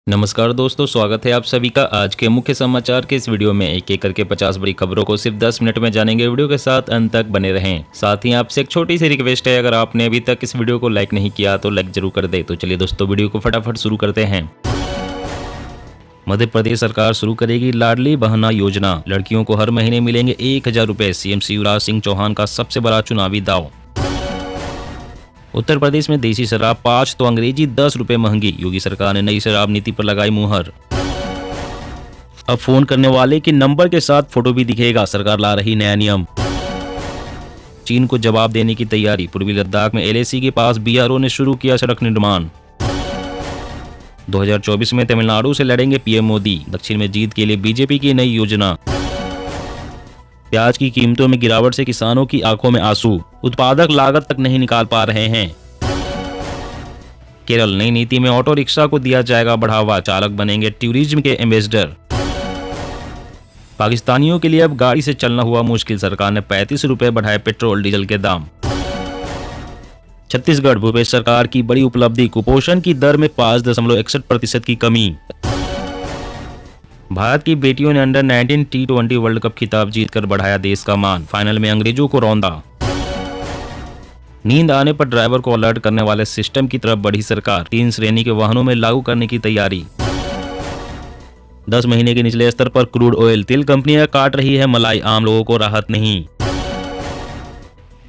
नमस्कार दोस्तों, स्वागत है आप सभी का आज के मुख्य समाचार के इस वीडियो में। एक एक करके 50 बड़ी खबरों को सिर्फ 10 मिनट में जानेंगे। वीडियो के साथ अंत तक बने रहें। साथ ही आपसे एक छोटी सी रिक्वेस्ट है, अगर आपने अभी तक इस वीडियो को लाइक नहीं किया तो लाइक जरूर कर दे। तो चलिए दोस्तों, वीडियो को फटाफट शुरू करते हैं। मध्य प्रदेश सरकार शुरू करेगी लाडली बहना योजना। लड़कियों को हर महीने मिलेंगे 1000 रुपए। सीएम शिवराज सिंह चौहान का सबसे बड़ा चुनावी दाव। उत्तर प्रदेश में देसी शराब 5 तो अंग्रेजी 10 रुपए महंगी। योगी सरकार ने नई शराब नीति पर लगाई मुहर। अब फोन करने वाले के नंबर के साथ फोटो भी दिखेगा। सरकार ला रही नया नियम। चीन को जवाब देने की तैयारी। पूर्वी लद्दाख में एलएसी के पास बीआरओ ने शुरू किया सड़क निर्माण। 2024 में तमिलनाडु से लड़ेंगे पीएम मोदी। दक्षिण में जीत के लिए बीजेपी की नई योजना। प्याज की कीमतों में गिरावट से किसानों की आंखों में आंसू। उत्पादक लागत तक नहीं निकाल पा रहे हैं। केरल नई नीति में ऑटो रिक्शा को दिया जाएगा बढ़ावा। चालक बनेंगे टूरिज्म के एम्बेसडर। पाकिस्तानियों के लिए अब गाड़ी से चलना हुआ मुश्किल। सरकार ने 35 रुपए बढ़ाए पेट्रोल डीजल के दाम। छत्तीसगढ़ भूपेश सरकार की बड़ी उपलब्धि। कुपोषण की दर में 5.61% की कमी। भारत की बेटियों ने अंडर 19 T20 वर्ल्ड कप खिताब जीतकर बढ़ाया देश का मान। फाइनल में अंग्रेजों को रौंदा। नींद आने पर ड्राइवर को अलर्ट करने वाले सिस्टम की तरफ बढ़ी सरकार। 3 श्रेणी के वाहनों में लागू करने की तैयारी। 10 महीने के निचले स्तर पर क्रूड ऑयल। तेल कंपनियां काट रही है मलाई। आम लोगों को राहत नहीं।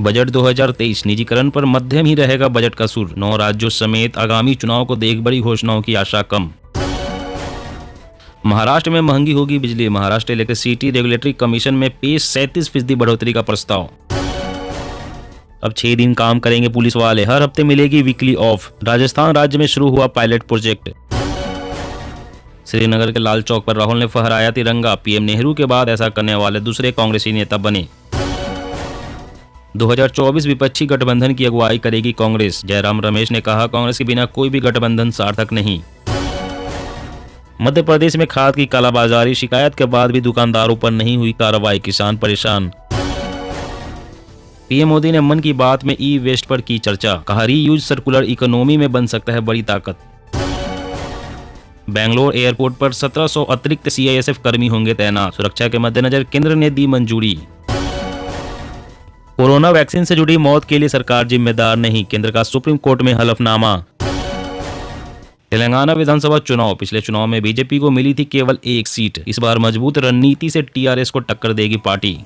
बजट 2023 निजीकरण पर मध्यम ही रहेगा बजट का सुर। 9 राज्यों समेत आगामी चुनाव को देख बड़ी घोषणाओं की आशा कम। महाराष्ट्र में महंगी होगी बिजली। महाराष्ट्र इलेक्ट्रिसिटी रेगुलेटरी कमीशन में पेश 37% बढ़ोतरी का प्रस्ताव। अब 6 दिन काम करेंगे पुलिस वाले। हर हफ्ते मिलेगी वीकली ऑफ। राजस्थान राज्य में शुरू हुआ पायलट प्रोजेक्ट। श्रीनगर के लाल चौक पर राहुल ने फहराया तिरंगा। पीएम नेहरू के बाद ऐसा करने वाले दूसरे कांग्रेसी नेता बने। 2024 विपक्षी गठबंधन की अगुवाई करेगी कांग्रेस। जयराम रमेश ने कहा, कांग्रेस के बिना कोई भी गठबंधन सार्थक नहीं। मध्य प्रदेश में खाद की कालाबाजारी। शिकायत के बाद भी दुकानदारों पर नहीं हुई कार्रवाई। किसान परेशान। पीएम मोदी ने मन की बात में ई वेस्ट पर की चर्चा। कहा, रीयूज सर्कुलर इकोनॉमी में बन सकता है बड़ी ताकत। बेंगलोर एयरपोर्ट पर 1700 अतिरिक्त सीआईएसएफ कर्मी होंगे तैनात। सुरक्षा के मद्देनजर केंद्र ने दी मंजूरी। कोरोना वैक्सीन से जुड़ी मौत के लिए सरकार जिम्मेदार नहीं। केंद्र का सुप्रीम कोर्ट में हलफनामा। तेलंगाना विधानसभा चुनाव। पिछले चुनाव में बीजेपी को मिली थी केवल 1 सीट। इस बार मजबूत रणनीति से टीआरएस को टक्कर देगी पार्टी।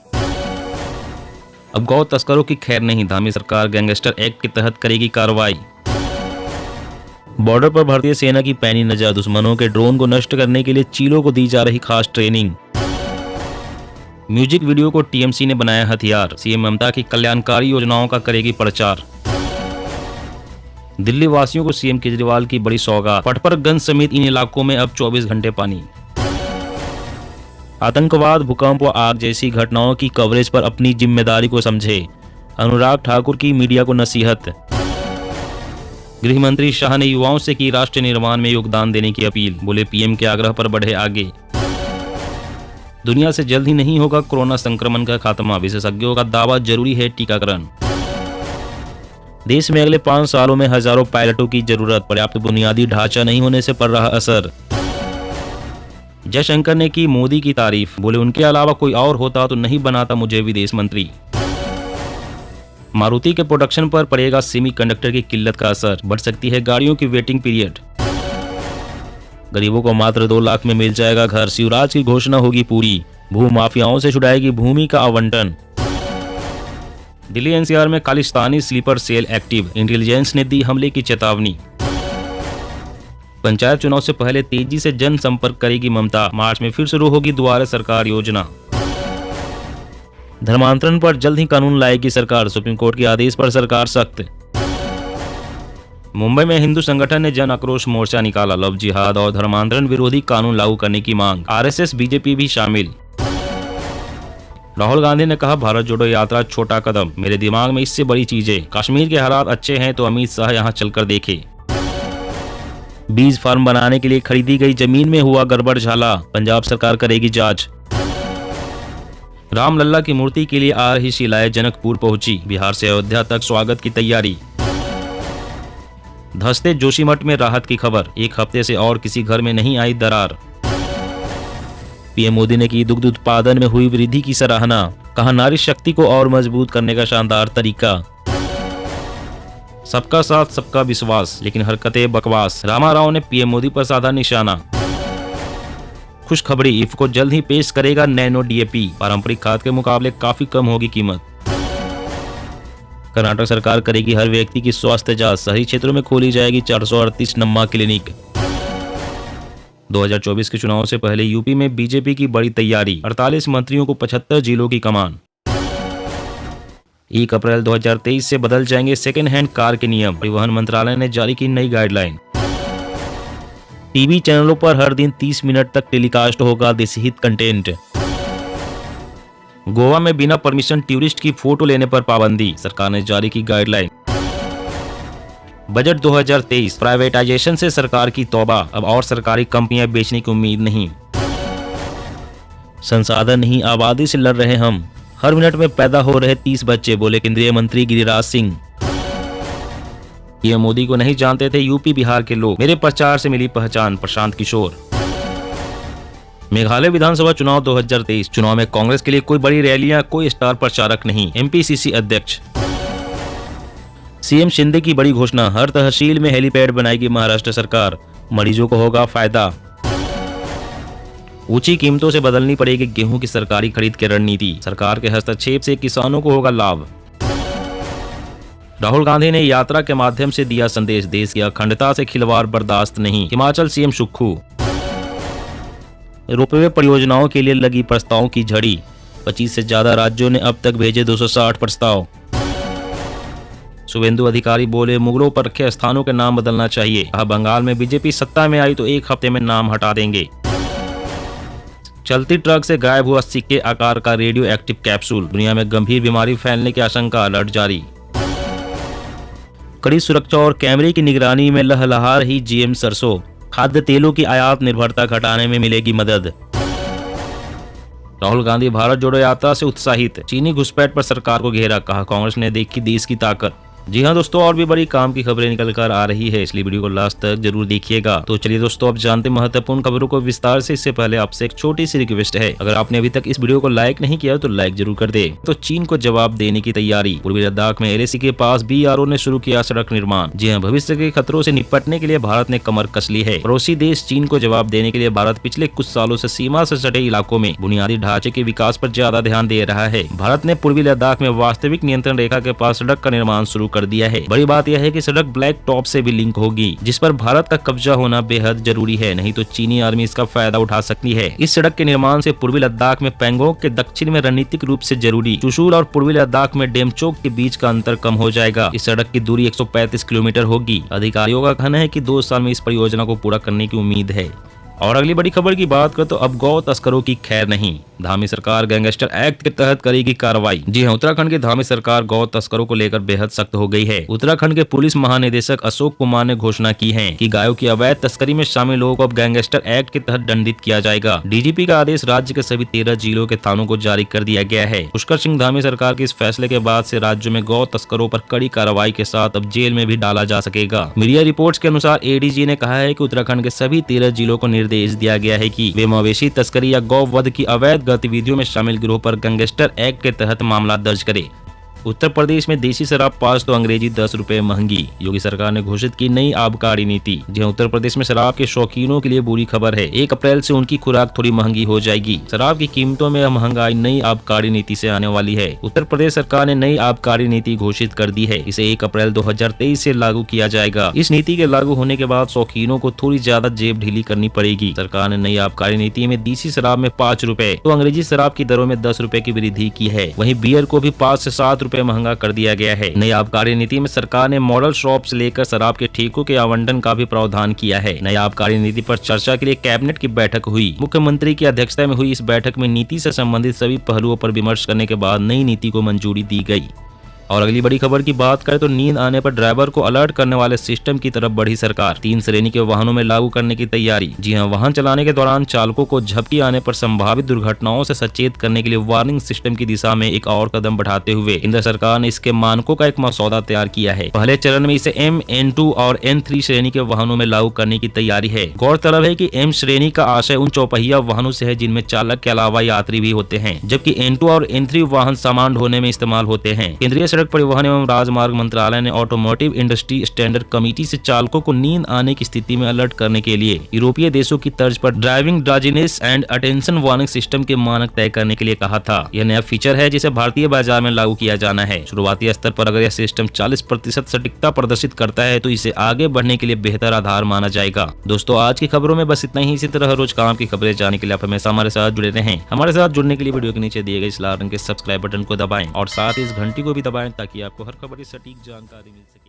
अब गौ तस्करों की खैर नहीं। धामी सरकार गैंगस्टर एक्ट के तहत करेगी कार्रवाई। बॉर्डर पर भारतीय सेना की पैनी नजर। दुश्मनों के ड्रोन को नष्ट करने के लिए चीलों को दी जा रही खास ट्रेनिंग। म्यूजिक वीडियो को टीएमसी ने बनाया हथियार। सीएम ममता की कल्याणकारी योजनाओं का करेगी प्रचार। दिल्ली वासियों को सीएम केजरीवाल की बड़ी सौगात। पटपरगंज समेत इन इलाकों में अब 24 घंटे पानी। आतंकवाद, भूकंप व आग जैसी घटनाओं की कवरेज पर अपनी जिम्मेदारी को समझे। अनुराग ठाकुर की मीडिया को नसीहत। गृह मंत्री शाह ने युवाओं से की राष्ट्र निर्माण में योगदान देने की अपील। बोले, पीएम के आग्रह पर बढ़े आगे। दुनिया से जल्द ही नहीं होगा कोरोना संक्रमण का खात्मा। विशेषज्ञों का दावा, जरूरी है टीकाकरण। देश में अगले 5 सालों में हजारों पायलटों की जरूरत। पर्याप्त बुनियादी ढांचा नहीं होने से पड़ रहा असर। जयशंकर ने की मोदी की तारीफ। बोले, उनके अलावा कोई और होता तो नहीं बनाता मुझे विदेश मंत्री। मारुति के प्रोडक्शन पर पड़ेगा सेमीकंडक्टर की किल्लत का असर। बढ़ सकती है गाड़ियों की वेटिंग पीरियड। गरीबों को मात्र 2 लाख में मिल जाएगा घर। शिवराज की घोषणा होगी पूरी। भू माफियाओं से छुड़ाएगी भूमि का आवंटन। दिल्ली एनसीआर में Khalistani sleeper cell active. Intelligence ने दी हमले की चेतावनी। पंचायत चुनाव से पहले तेजी से जन संपर्क करेगी ममता। मार्च में फिर शुरू होगी द्वारे सरकार योजना। धर्मांतरण पर जल्द ही कानून लाएगी सरकार। सुप्रीम कोर्ट के आदेश पर सरकार सख्त। मुंबई में हिंदू संगठन ने जन आक्रोश मोर्चा निकाला। लव जिहाद और धर्मांतरण विरोधी कानून लागू करने की मांग। आरएसएस बीजेपी भी शामिल। राहुल गांधी ने कहा, भारत जोड़ो यात्रा छोटा कदम। मेरे दिमाग में इससे बड़ी चीजें। कश्मीर के हालात अच्छे हैं तो अमित शाह यहां चलकर देखे। बीज फार्म बनाने के लिए खरीदी गई जमीन में हुआ गड़बड़ झाला। पंजाब सरकार करेगी जांच। रामलल्ला की मूर्ति के लिए आ रही शिलाएं जनकपुर पहुंची। बिहार से अयोध्या तक स्वागत की तैयारी। धंसते जोशीमठ में राहत की खबर, 1 हफ्ते से और किसी घर में नहीं आई दरार। पीएम मोदी ने की दुग्ध उत्पादन में हुई वृद्धि की सराहना, कहा नारी शक्ति को और मजबूत करने का शानदार तरीका। सबका साथ सबका विश्वास लेकिन हरकतें बकवास, रामा राव ने पीएम मोदी पर साधा निशाना। खुशखबरी, इफ को जल्द ही पेश करेगा नैनो डीएपी, पारंपरिक खाद के मुकाबले काफी कम होगी कीमत। कर्नाटक सरकार करेगी हर व्यक्ति की स्वास्थ्य जांच, शहरी क्षेत्रों में खोली जाएगी 438 नम्मा क्लिनिक। 2024 के चुनाव से पहले यूपी में बीजेपी की बड़ी तैयारी, 48 मंत्रियों को 75 जिलों की कमान। 1 अप्रैल 2023 से बदल जाएंगे सेकेंड हैंड कार के नियम, परिवहन मंत्रालय ने जारी की नई गाइडलाइन। टीवी चैनलों पर हर दिन 30 मिनट तक टेलीकास्ट होगा देशी हित कंटेंट। गोवा में बिना परमिशन टूरिस्ट की फोटो लेने पर पाबंदी, सरकार ने जारी की गाइडलाइन। बजट 2023, प्राइवेटाइजेशन से सरकार की तौबा, अब और सरकारी कंपनियां बेचने की उम्मीद नहीं। संसाधन नहीं आबादी से लड़ रहे हम, हर मिनट में पैदा हो रहे 30 बच्चे, बोले केंद्रीय मंत्री गिरिराज सिंह। पीएम मोदी को नहीं जानते थे यूपी बिहार के लोग, मेरे प्रचार से मिली पहचान, प्रशांत किशोर। मेघालय विधानसभा चुनाव 2023, चुनाव में कांग्रेस के लिए कोई बड़ी रैलियां, कोई स्टार प्रचारक नहीं, एमपीसीसी अध्यक्ष। सीएम शिंदे की बड़ी घोषणा, हर तहसील में हेलीपैड बनाएगी महाराष्ट्र सरकार, मरीजों को होगा फायदा। ऊंची कीमतों से बदलनी पड़ेगी गेहूं की सरकारी खरीद की रणनीति, सरकार के हस्तक्षेप से किसानों को होगा लाभ। राहुल गांधी ने यात्रा के माध्यम से दिया संदेश, देश की अखंडता से खिलवाड़ बर्दाश्त नहीं, हिमाचल सीएम सुक्खू। रोपवे परियोजनाओं के लिए लगी प्रस्तावों की झड़ी, 25 से ज्यादा राज्यों ने अब तक भेजे 260 प्रस्ताव। शुभेंदु अधिकारी बोले मुगलों पर रखे स्थानों के नाम बदलना चाहिए, कहा बंगाल में बीजेपी सत्ता में आई तो 1 हफ्ते में नाम हटा देंगे। चलती ट्रक से गायब हुआ सिक्के आकार का रेडियो एक्टिव कैप्सूल, दुनिया में गंभीर बीमारी फैलने की आशंका, अलर्ट जारी। कड़ी सुरक्षा और कैमरे की निगरानी में लहलहा रही जीएम सरसों, खाद्य तेलों की आयात निर्भरता घटाने में मिलेगी मदद। राहुल गांधी भारत जोड़ो यात्रा से उत्साहित, चीनी घुसपैठ पर सरकार को घेरा, कहा कांग्रेस ने देखी देश की ताकत। जी हाँ दोस्तों, और भी बड़ी काम की खबरें निकल कर आ रही है, इसलिए वीडियो को लास्ट तक जरूर देखिएगा। तो चलिए दोस्तों, अब जानते महत्वपूर्ण खबरों को विस्तार से। इससे पहले आपसे एक छोटी सी रिक्वेस्ट है, अगर आपने अभी तक इस वीडियो को लाइक नहीं किया तो लाइक जरूर कर दे। तो चीन को जवाब देने की तैयारी, पूर्वी लद्दाख में एलएसी के पास बीआरओ ने शुरू किया सड़क निर्माण। जी हाँ, भविष्य के खतरों से निपटने के लिए भारत ने कमर कस ली है। पड़ोसी देश चीन को जवाब देने के लिए भारत पिछले कुछ सालों से सीमा से सटे इलाकों में बुनियादी ढांचे के विकास पर ज्यादा ध्यान दे रहा है। भारत ने पूर्वी लद्दाख में वास्तविक नियंत्रण रेखा के पास सड़क का निर्माण शुरू कर दिया है। बड़ी बात यह है कि सड़क ब्लैक टॉप से भी लिंक होगी, जिस पर भारत का कब्जा होना बेहद जरूरी है, नहीं तो चीनी आर्मी इसका फायदा उठा सकती है। इस सड़क के निर्माण से पूर्वी लद्दाख में पैंगोंग के दक्षिण में रणनीतिक रूप से जरूरी चुशूल और पूर्वी लद्दाख में डेमचोक के बीच का अंतर कम हो जाएगा। इस सड़क की दूरी 135 किलोमीटर होगी। अधिकारियों का कहना है कि 2 साल में इस परियोजना को पूरा करने की उम्मीद है। और अगली बड़ी खबर की बात करें तो अब गौ तस्करों की खैर नहीं, धामी सरकार गैंगस्टर एक्ट के तहत करेगी कार्रवाई। जी हां, उत्तराखंड की धामी सरकार गौ तस्करों को लेकर बेहद सख्त हो गई है। उत्तराखंड के पुलिस महानिदेशक अशोक कुमार ने घोषणा की है कि गायों की अवैध तस्करी में शामिल लोगों को अब गैंगस्टर एक्ट के तहत दंडित किया जाएगा। डीजीपी का आदेश राज्य के सभी 13 जिलों के थानों को जारी कर दिया गया है। पुष्कर सिंह धामी सरकार के इस फैसले के बाद से राज्य में गौ तस्करों पर कड़ी कार्रवाई के साथ अब जेल में भी डाला जा सकेगा। मीडिया रिपोर्ट्स के अनुसार एडीजी ने कहा है कि उत्तराखंड के सभी 13 जिलों को निर्देश दिया गया है कि वे मवेशी तस्करी या गौ वध की अवैध गतिविधियों में शामिल गिरोह पर गैंगस्टर एक्ट के तहत मामला दर्ज करें। उत्तर प्रदेश में देसी शराब पास तो अंग्रेजी 10 रुपए महंगी, योगी सरकार ने घोषित की नई आबकारी नीति। जी उत्तर प्रदेश में शराब के शौकीनों के लिए बुरी खबर है, 1 अप्रैल से उनकी खुराक थोड़ी महंगी हो जाएगी। शराब की कीमतों में महंगाई नई आबकारी नीति से आने वाली है। उत्तर प्रदेश सरकार ने नई आबकारी नीति घोषित कर दी है, इसे 1 अप्रैल 2023 से लागू किया जाएगा। इस नीति के लागू होने के बाद शौकीनों को थोड़ी ज्यादा जेब ढीली करनी पड़ेगी। सरकार ने नई आबकारी नीति में देसी शराब में 5 रुपए तो अंग्रेजी शराब की दरों में 10 रुपए की वृद्धि की है। वहीं बियर को भी 5 से 7 रुपए महंगा कर दिया गया है। नई आबकारी नीति में सरकार ने मॉडल शॉप से लेकर शराब के ठेकों के आवंटन का भी प्रावधान किया है। नई आबकारी नीति पर चर्चा के लिए कैबिनेट की बैठक हुई। मुख्यमंत्री की अध्यक्षता में हुई इस बैठक में नीति से संबंधित सभी पहलुओं पर विमर्श करने के बाद नई नीति को मंजूरी दी गई। और अगली बड़ी खबर की बात करें तो नींद आने पर ड्राइवर को अलर्ट करने वाले सिस्टम की तरफ बढ़ी सरकार। 3 श्रेणी के वाहनों में लागू करने की तैयारी। जी हां, वाहन चलाने के दौरान चालकों को झपकी आने पर संभावित दुर्घटनाओं से सचेत करने के लिए वार्निंग सिस्टम की दिशा में एक और कदम बढ़ाते हुए केंद्र सरकार ने इसके मानकों का एक मसौदा तैयार किया है। पहले चरण में इसे M, N2 और N3 श्रेणी के वाहनों में लागू करने की तैयारी है। गौरतलब है कि M श्रेणी का आशय उन चौपहिया वाहनों से है जिनमें चालक के अलावा यात्री भी होते हैं, जबकि N2 और N3 वाहन सामान ढोने में इस्तेमाल होते हैं। केंद्रीय सड़क परिवहन एवं राजमार्ग मंत्रालय ने ऑटोमोटिव इंडस्ट्री स्टैंडर्ड कमेटी से चालकों को नींद आने की स्थिति में अलर्ट करने के लिए यूरोपीय देशों की तर्ज पर driving drowsiness and attention warning system के मानक तय करने के लिए कहा था। यह नया फीचर है जिसे भारतीय बाजार में लागू किया जाना है। शुरुआती स्तर पर अगर यह सिस्टम 40% सटीकता प्रदर्शित करता है तो इसे आगे बढ़ने के लिए बेहतर आधार माना जाएगा। दोस्तों, आज की खबरों में बस इतना ही। इसी तरह रोज काम की खबरें जानने के लिए आप हमेशा हमारे साथ जुड़े रहें। हमारे साथ जुड़ने के लिए वीडियो के नीचे दिए गए इस लाल रंग के सब्सक्राइब बटन को दबाएं और साथ ही इस घंटी को भी दबाएं ताकि आपको हर खबर की सटीक जानकारी मिल सके।